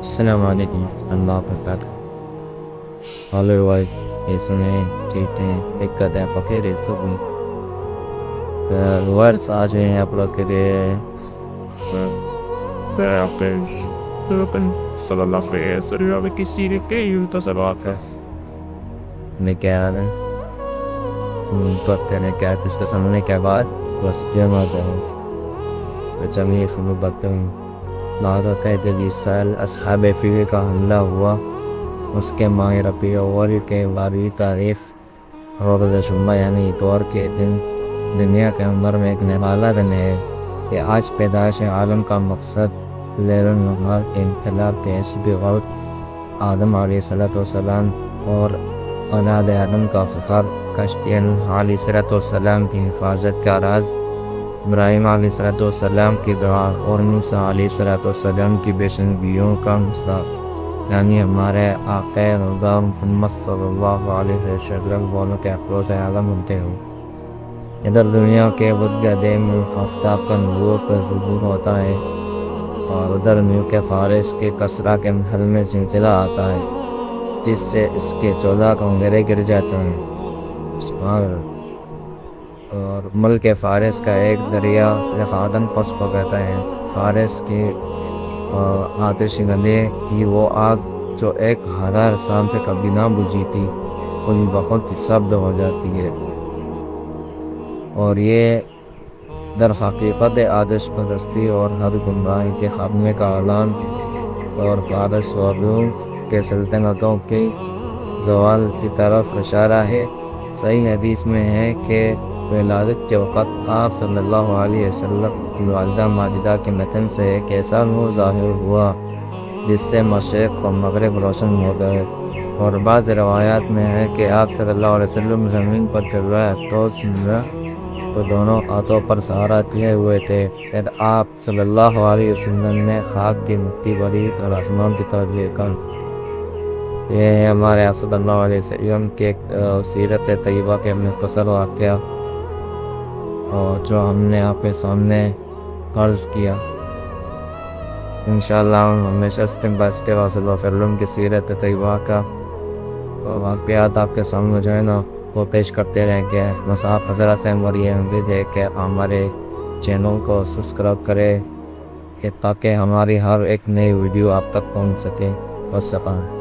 السلام علیکم اللہ وبرکاتہ. ہلو بھائی کیسے ہیں؟ ٹھیک ہیں؟ دقت ہے بخیر ہے سب ورس آج ہیں آپ لوگ کے لیے صلی اللہ علیہ وسلم کی سیرت کے تصورات ہے. نے کیا ہے کرتے ہیں کیا اس کے سامنے کیا بات بس جمع ہوں جمعی فنوبتوں لہذا قید 20 سال اصحاب فیل کا حملہ ہوا. اس کے ماہ ربیع اول کے 12ویں تاریخ روز جمعہ یعنی اتوار کے دن دنیا کے عمر میں ایک نرالا دن ہے کہ آج پیدائش عالم کا مقصد لیل و نہار کے انقلاب کے حسب وقت آدم علیہ السلام اور اولاد آدم کا فخر کشتی نوح علیہ السلام کی حفاظت کا راز ابراہیم علیہ السلام کی دعا اور موسیٰ علیہ السلام کی پیشنگوئیوں کا مصداق یعنی ہمارے آقا رضا محمد صلی اللہ علیہ وسلم والوں کے افروز عالم ہوتے ہوں. ادھر دنیا کے بدھ گدے میں آفتاب کا نور کا ظہور ہوتا ہے اور ادھر ملک فارس کے کسرا کے محل میں زلزلہ آتا ہے جس سے اس کے 14 کنگرے گر جاتے ہیں. اور ملک فارس کا ایک دریا لفادن خشک ہو جاتا ہے. فارس کی آتش گدے کی وہ آگ جو 1000 سال سے کبھی نہ بجھی تھی ان بہت سبد ہو جاتی ہے اور یہ در حقیقت آتش پرستی اور ہر گمراہی کے خاتمے کا اعلان اور فارس و روم کے سلطنتوں کی زوال کی طرف اشارہ ہے. صحیح حدیث میں ہے کہ ولادت کے وقت آپ صلی اللہ علیہ وسلم کی والدہ ماجدہ کے متن سے ایک ایسا نور ظاہر ہوا جس سے مشرق و مغرب روشن ہو گئے اور بعض روایات میں ہے کہ آپ صلی اللہ علیہ وسلم زمین پر چل رہے افسوس ملا تو دونوں ہاتھوں پر سہارا دیے ہوئے تھے. پھر آپ صلی اللہ علیہ وسلم نے خاک کی مٹی بھری اور آسمان کی طرف دیکھا. یہ ہے ہمارے صلی اللہ علیہ وسلم کے سیرت طیبہ کے مختصر واقعہ اور جو ہم نے آپ کے سامنے عرض کیا. انشاءاللہ ہم ہمیشہ اسٹیپ صلی اللہ علیہ وسلم کی سیرت طیبہ کا واقعات آپ کے سامنے جو ہے نا وہ پیش کرتے رہیں گے. بس آپ حضرات سے ہماری یہ امید ہے کہ ہمارے چینل کو سبسکرائب کرے تاکہ ہماری ہر ایک نئی ویڈیو آپ تک پہنچ سکے. والسلام.